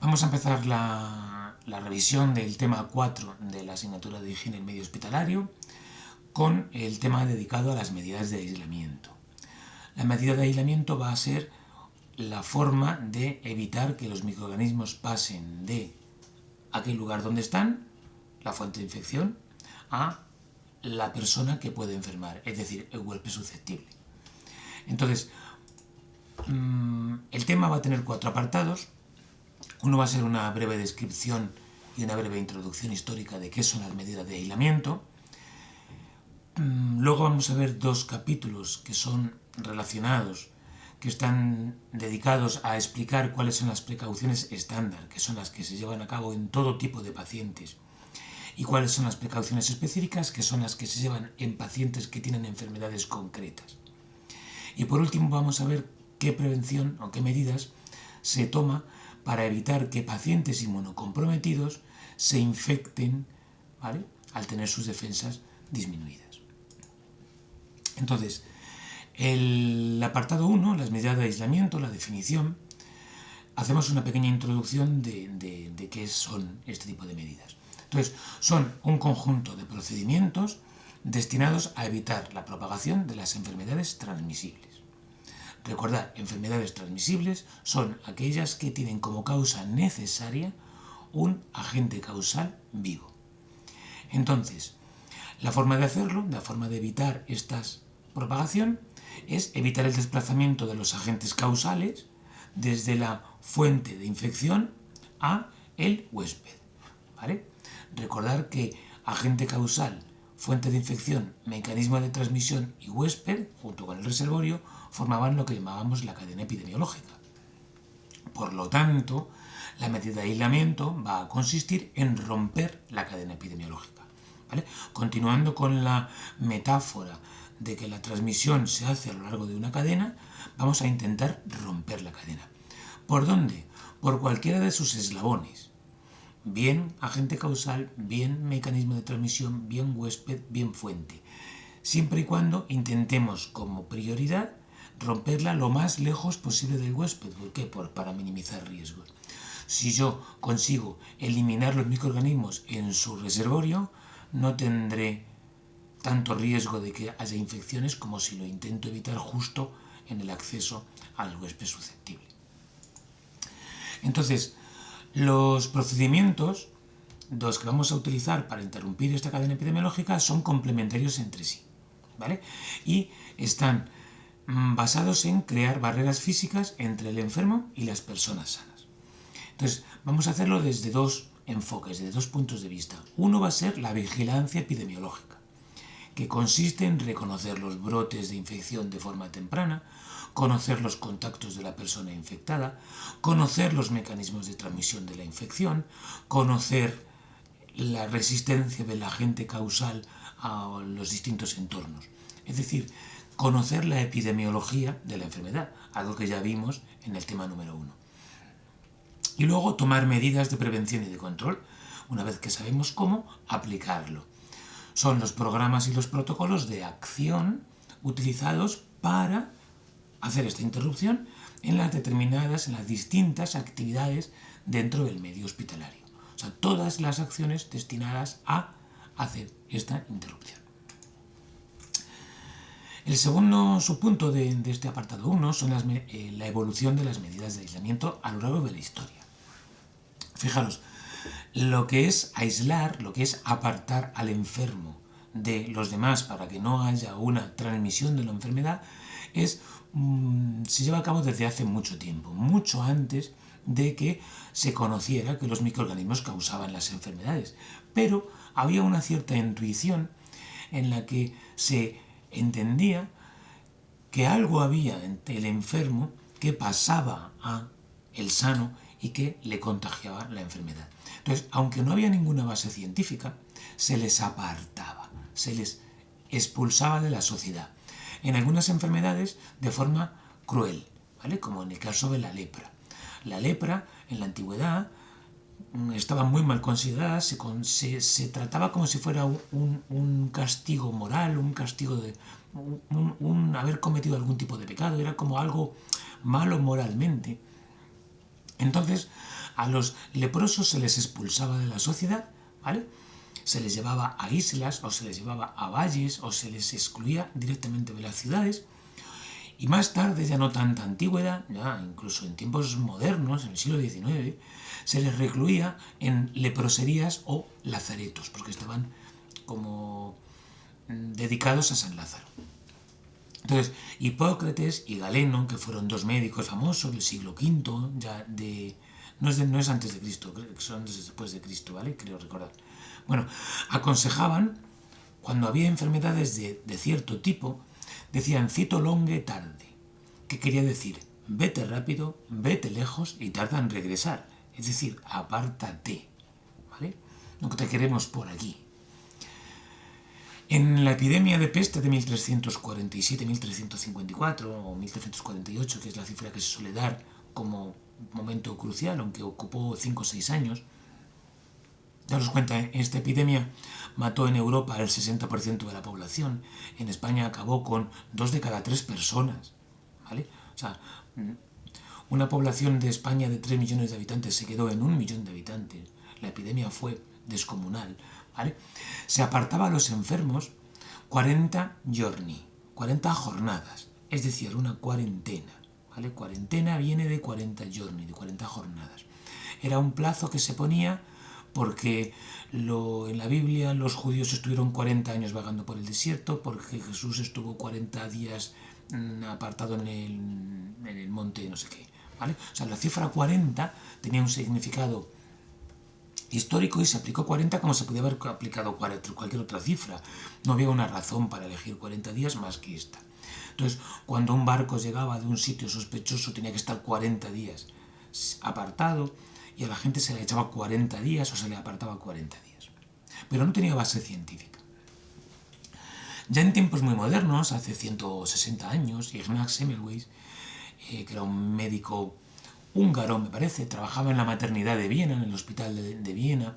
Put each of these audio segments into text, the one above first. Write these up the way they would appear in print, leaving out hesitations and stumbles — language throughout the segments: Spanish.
Vamos a empezar la revisión del tema 4 de la asignatura de higiene en medio hospitalario con el tema dedicado a las medidas de aislamiento. La medida de aislamiento va a ser la forma de evitar que los microorganismos pasen de aquel lugar donde están, la fuente de infección, a la persona que puede enfermar, es decir, el huésped susceptible. Entonces, el tema va a tener 4 apartados. Uno va a ser una breve descripción y una breve introducción histórica de qué son las medidas de aislamiento. Luego vamos a ver 2 capítulos que son relacionados, que están dedicados a explicar cuáles son las precauciones estándar, que son las que se llevan a cabo en todo tipo de pacientes, y cuáles son las precauciones específicas, que son las que se llevan en pacientes que tienen enfermedades concretas. Y por último vamos a ver qué prevención o qué medidas se toma para evitar que pacientes inmunocomprometidos se infecten, ¿vale?, al tener sus defensas disminuidas. Entonces, el apartado 1, las medidas de aislamiento, la definición, hacemos una pequeña introducción de qué son este tipo de medidas. Entonces, son un conjunto de procedimientos destinados a evitar la propagación de las enfermedades transmisibles. Recordad, enfermedades transmisibles son aquellas que tienen como causa necesaria un agente causal vivo. Entonces, la forma de hacerlo, la forma de evitar esta propagación, es evitar el desplazamiento de los agentes causales desde la fuente de infección a el huésped, ¿vale? Recordar que agente causal, fuente de infección, mecanismo de transmisión y huésped, junto con el reservorio, formaban lo que llamábamos la cadena epidemiológica. Por lo tanto, la medida de aislamiento va a consistir en romper la cadena epidemiológica, ¿vale? Continuando con la metáfora de que la transmisión se hace a lo largo de una cadena, vamos a intentar romper la cadena. ¿Por dónde? Por cualquiera de sus eslabones. Bien agente causal, bien mecanismo de transmisión, bien huésped, bien fuente. Siempre y cuando intentemos como prioridad romperla lo más lejos posible del huésped. ¿Por qué? Para minimizar riesgos. Si yo consigo eliminar los microorganismos en su reservorio, no tendré tanto riesgo de que haya infecciones como si lo intento evitar justo en el acceso al huésped susceptible. Entonces, los procedimientos, los que vamos a utilizar para interrumpir esta cadena epidemiológica, son complementarios entre sí, ¿vale? Y están basados en crear barreras físicas entre el enfermo y las personas sanas. Entonces, vamos a hacerlo desde 2 enfoques, desde 2 puntos de vista. Uno va a ser la vigilancia epidemiológica, que consiste en reconocer los brotes de infección de forma temprana, conocer los contactos de la persona infectada, conocer los mecanismos de transmisión de la infección, conocer la resistencia del agente causal a los distintos entornos. Es decir, conocer la epidemiología de la enfermedad, algo que ya vimos en el tema número 1. Y luego tomar medidas de prevención y de control, una vez que sabemos cómo aplicarlo. Son los programas y los protocolos de acción utilizados para hacer esta interrupción en las distintas actividades dentro del medio hospitalario. O sea, todas las acciones destinadas a hacer esta interrupción. El segundo subpunto de este apartado 1 son la evolución de las medidas de aislamiento a lo largo de la historia. Fijaros, lo que es aislar, lo que es apartar al enfermo de los demás para que no haya una transmisión de la enfermedad, se lleva a cabo desde hace mucho tiempo, mucho antes de que se conociera que los microorganismos causaban las enfermedades. Pero había una cierta intuición en la que se entendía que algo había en el enfermo que pasaba a el sano y que le contagiaba la enfermedad. Entonces, aunque no había ninguna base científica, se les apartaba, se les expulsaba de la sociedad. En algunas enfermedades de forma cruel, ¿vale?, como en el caso de la lepra. La lepra, en la antigüedad, estaba muy mal considerada, se trataba como si fuera un castigo moral, un castigo de haber cometido algún tipo de pecado, era como algo malo moralmente. Entonces, A los leprosos se les expulsaba de la sociedad, ¿vale? Se les llevaba a islas o se les llevaba a valles o se les excluía directamente de las ciudades. Y más tarde, ya no tanta antigüedad, ya incluso en tiempos modernos, en el siglo XIX, se les recluía en leproserías o lazaretos, porque estaban como dedicados a San Lázaro. Entonces, Hipócrates y Galeno, que fueron dos médicos famosos del siglo V, ya de... No es antes de Cristo, son después de Cristo, ¿vale? Creo recordar. Bueno, aconsejaban, cuando había enfermedades de cierto tipo, decían cito longe tarde, que quería decir vete rápido, vete lejos y tarda en regresar. Es decir, apártate, ¿vale? No te queremos por aquí. En la epidemia de peste de 1347-1354 o 1348, que es la cifra que se suele dar como momento crucial, aunque ocupó 5 o 6 años, daros cuenta, esta epidemia mató en Europa el 60% de la población. En España acabó con 2 de cada 3 personas, ¿vale? O sea, una población de España de 3 millones de habitantes se quedó en 1 millón de habitantes. La epidemia fue descomunal, ¿vale? Se apartaba a los enfermos 40 giorni, 40 jornadas, es decir, una cuarentena, ¿vale? Cuarentena viene de 40 giorni, de 40 jornadas. Era un plazo que se ponía porque en la Biblia los judíos estuvieron 40 años vagando por el desierto, porque Jesús estuvo 40 días apartado en el monte no sé qué, ¿vale? O sea, la cifra 40 tenía un significado histórico y se aplicó 40 como se podía haber aplicado cualquier otra cifra. No había una razón para elegir 40 días más que esta. Entonces, cuando un barco llegaba de un sitio sospechoso tenía que estar 40 días apartado y a la gente se le echaba 40 días o se le apartaba 40 días. Pero no tenía base científica. Ya en tiempos muy modernos, hace 160 años, Ignaz Semmelweis, que era un médico húngaro, me parece, trabajaba en la maternidad de Viena, en el hospital de Viena,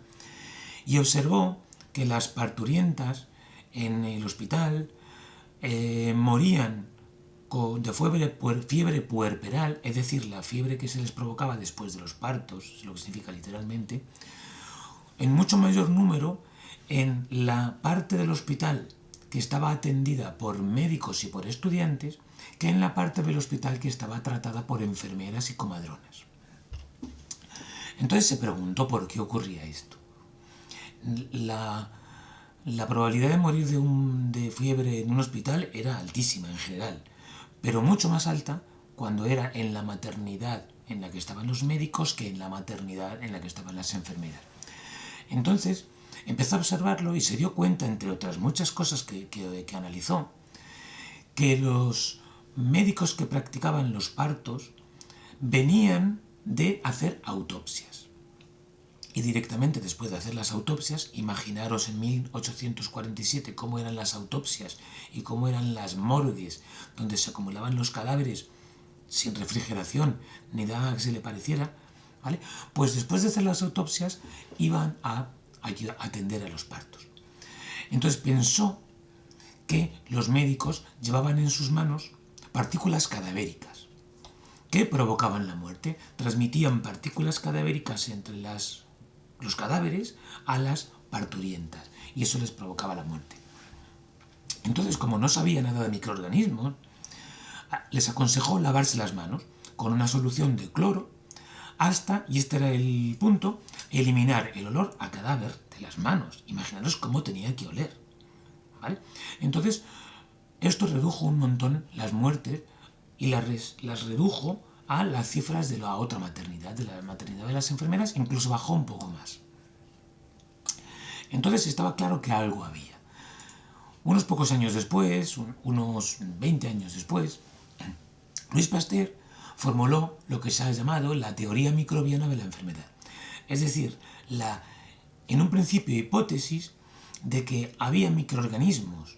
y observó que las parturientas en el hospital morían de fiebre puerperal, es decir, la fiebre que se les provocaba después de los partos, es lo que significa literalmente, en mucho mayor número en la parte del hospital que estaba atendida por médicos y por estudiantes que en la parte del hospital que estaba tratada por enfermeras y comadronas. Entonces se preguntó por qué ocurría esto. La probabilidad de morir de fiebre en un hospital era altísima en general, pero mucho más alta cuando era en la maternidad en la que estaban los médicos que en la maternidad en la que estaban las enfermeras. Entonces empezó a observarlo y se dio cuenta, entre otras muchas cosas que analizó, que los médicos que practicaban los partos venían de hacer autopsias. Y directamente después de hacer las autopsias, imaginaros en 1847 cómo eran las autopsias y cómo eran las morgues donde se acumulaban los cadáveres sin refrigeración ni nada que se le pareciera, ¿vale? Pues después de hacer las autopsias iban a atender a los partos. Entonces pensó que los médicos llevaban en sus manos partículas cadavéricas que provocaban la muerte, transmitían partículas cadavéricas entre los cadáveres a las parturientas y eso les provocaba la muerte. Entonces, como no sabía nada de microorganismos, les aconsejó lavarse las manos con una solución de cloro hasta, y este era el punto, eliminar el olor a cadáver de las manos. Imaginaros cómo tenía que oler, ¿vale? Entonces, esto redujo un montón las muertes y las redujo a las cifras de la otra maternidad, de la maternidad de las enfermeras, incluso bajó un poco más. Entonces estaba claro que algo había. Unos pocos años después, unos 20 años después, Louis Pasteur formuló lo que se ha llamado la teoría microbiana de la enfermedad. Es decir, en un principio hipótesis de que había microorganismos,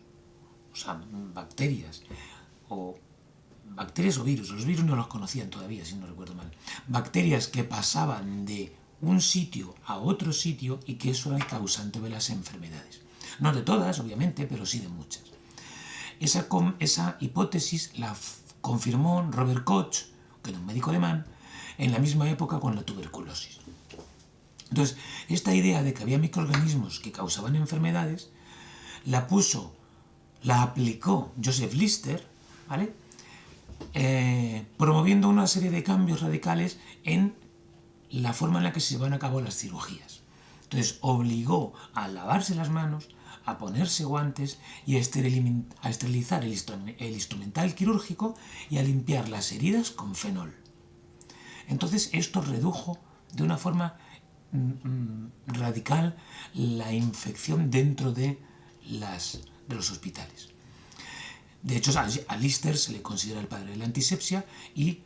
o sea, bacterias o virus. Los virus no los conocían todavía, si no recuerdo mal. Bacterias que pasaban de un sitio a otro sitio y que eso era el causante de las enfermedades. No de todas, obviamente, pero sí de muchas. Esa hipótesis la confirmó Robert Koch, que era un médico alemán, en la misma época con la tuberculosis. Entonces, esta idea de que había microorganismos que causaban enfermedades, la aplicó Joseph Lister, ¿vale? Promoviendo una serie de cambios radicales en la forma en la que se llevan a cabo las cirugías. Entonces, obligó a lavarse las manos, a ponerse guantes y a esterilizar el instrumental quirúrgico y a limpiar las heridas con fenol. Entonces, esto redujo de una forma radical la infección dentro de los hospitales. De hecho, a Lister se le considera el padre de la antisepsia y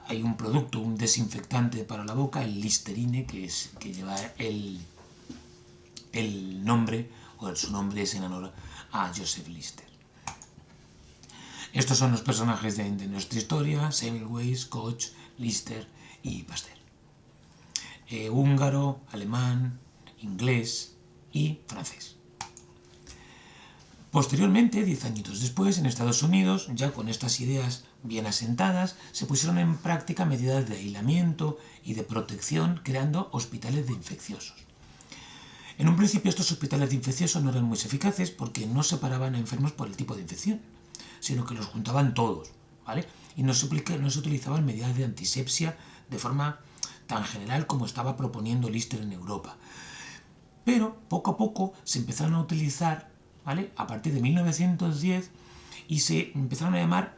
hay un producto, un desinfectante para la boca, el Listerine, que lleva el nombre, o su nombre es en honor a Joseph Lister. Estos son los personajes de nuestra historia: Semmelweis, Koch, Lister y Pasteur. Húngaro, alemán, inglés y francés. Posteriormente, 10 añitos después, en Estados Unidos, ya con estas ideas bien asentadas, se pusieron en práctica medidas de aislamiento y de protección, creando hospitales de infecciosos. En un principio, estos hospitales de infecciosos no eran muy eficaces porque no separaban a enfermos por el tipo de infección, sino que los juntaban todos, ¿vale? Y no se utilizaban medidas de antisepsia de forma tan general como estaba proponiendo Lister en Europa. Pero poco a poco se empezaron a utilizar, ¿vale?, a partir de 1910, y se empezaron a llamar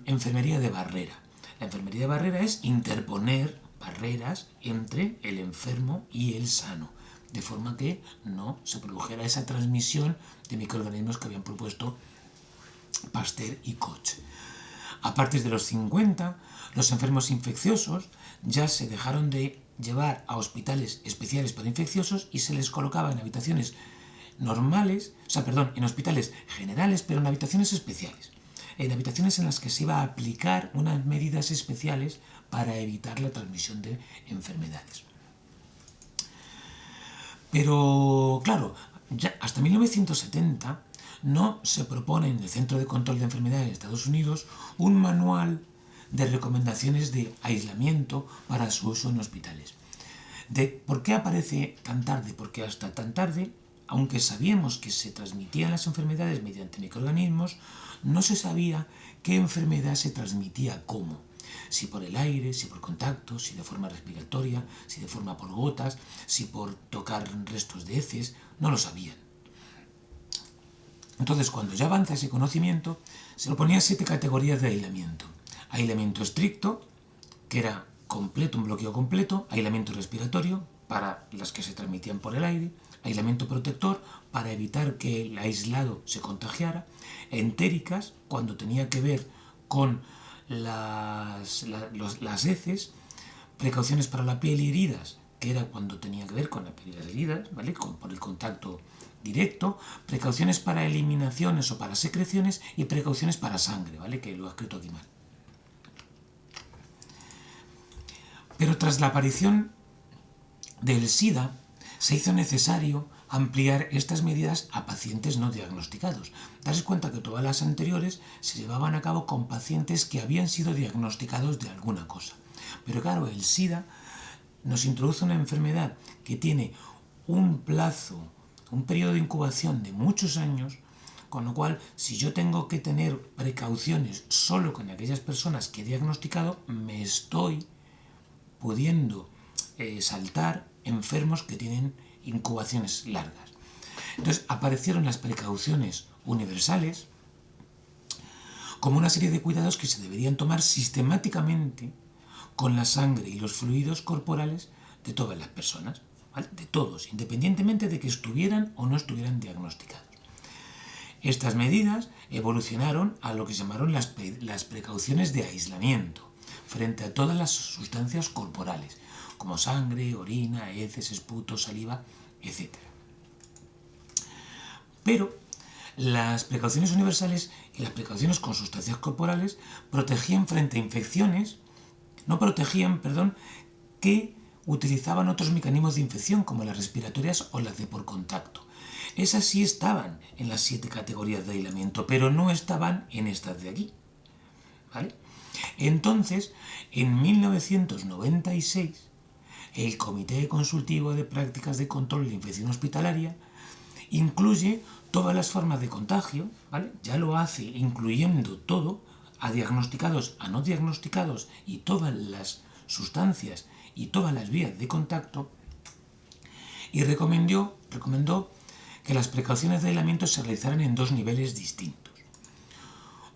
enfermería de barrera. La enfermería de barrera es interponer barreras entre el enfermo y el sano, de forma que no se produjera esa transmisión de microorganismos que habían propuesto Pasteur y Koch. A partir de los 50, los enfermos infecciosos ya se dejaron de llevar a hospitales especiales para infecciosos y se les colocaba en habitaciones normales, en hospitales generales, pero en habitaciones especiales, en habitaciones en las que se iba a aplicar unas medidas especiales para evitar la transmisión de enfermedades. Pero, claro, ya hasta 1970 no se propone en el Centro de Control de Enfermedades de Estados Unidos un manual de recomendaciones de aislamiento para su uso en hospitales. ¿Por qué aparece tan tarde? Porque hasta tan tarde, aunque sabíamos que se transmitían las enfermedades mediante microorganismos, no se sabía qué enfermedad se transmitía cómo. Si por el aire, si por contacto, si de forma respiratoria, si de forma por gotas, si por tocar restos de heces, no lo sabían. Entonces, cuando ya avanza ese conocimiento, se lo ponía 7 categorías de aislamiento. Aislamiento estricto, que era completo, un bloqueo completo; aislamiento respiratorio, para las que se transmitían por el aire; aislamiento protector, para evitar que el aislado se contagiara; entéricas, cuando tenía que ver con las heces; precauciones para la piel y heridas, que era cuando tenía que ver con la piel y las heridas, ¿vale?, por el contacto directo; precauciones para eliminaciones o para secreciones; y precauciones para sangre, ¿vale?, que lo he escrito aquí mal. Pero tras la aparición del SIDA, se hizo necesario ampliar estas medidas a pacientes no diagnosticados. Daros cuenta que todas las anteriores se llevaban a cabo con pacientes que habían sido diagnosticados de alguna cosa. Pero claro, el SIDA nos introduce una enfermedad que tiene un plazo, un periodo de incubación de muchos años, con lo cual, si yo tengo que tener precauciones solo con aquellas personas que he diagnosticado, me estoy pudiendo saltar enfermos que tienen incubaciones largas. Entonces aparecieron las precauciones universales como una serie de cuidados que se deberían tomar sistemáticamente con la sangre y los fluidos corporales de todas las personas, ¿vale?, de todos, independientemente de que estuvieran o no estuvieran diagnosticados. Estas medidas evolucionaron a lo que se llamaron las precauciones de aislamiento frente a todas las sustancias corporales, como sangre, orina, heces, esputo, saliva, etc. Pero las precauciones universales y las precauciones con sustancias corporales protegían frente a infecciones, que utilizaban otros mecanismos de infección, como las respiratorias o las de por contacto. Esas sí estaban en las 7 categorías de aislamiento, pero no estaban en estas de aquí, ¿vale? Entonces, en 1996, El Comité Consultivo de Prácticas de Control de Infección Hospitalaria incluye todas las formas de contagio, ¿vale? Ya lo hace incluyendo todo, a diagnosticados, a no diagnosticados y todas las sustancias y todas las vías de contacto, y recomendó que las precauciones de aislamiento se realizaran en dos niveles distintos.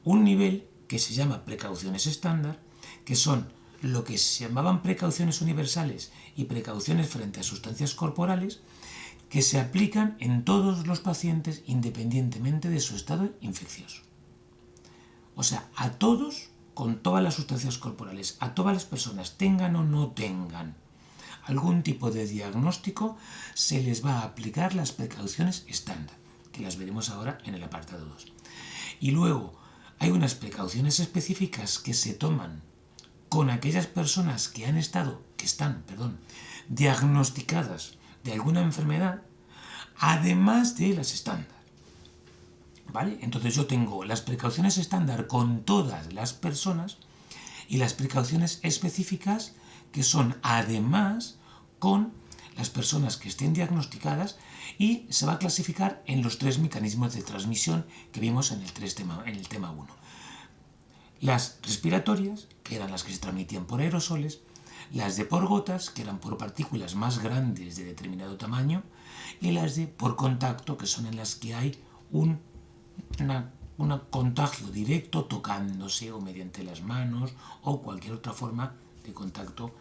Un nivel que se llama precauciones estándar, que son lo que se llamaban precauciones universales y precauciones frente a sustancias corporales, que se aplican en todos los pacientes independientemente de su estado infeccioso. O sea, a todos, con todas las sustancias corporales, a todas las personas, tengan o no tengan algún tipo de diagnóstico, se les va a aplicar las precauciones estándar, que las veremos ahora en el apartado 2. Y luego hay unas precauciones específicas que se toman con aquellas personas que están diagnosticadas de alguna enfermedad, además de las estándar. ¿Vale? Entonces yo tengo las precauciones estándar con todas las personas y las precauciones específicas que son además con las personas que estén diagnosticadas, y se va a clasificar en los 3 mecanismos de transmisión que vimos en el tema 1. Las respiratorias, que eran las que se transmitían por aerosoles, las de por gotas, que eran por partículas más grandes de determinado tamaño, y las de por contacto, que son en las que hay un contagio directo tocándose o mediante las manos o cualquier otra forma de contacto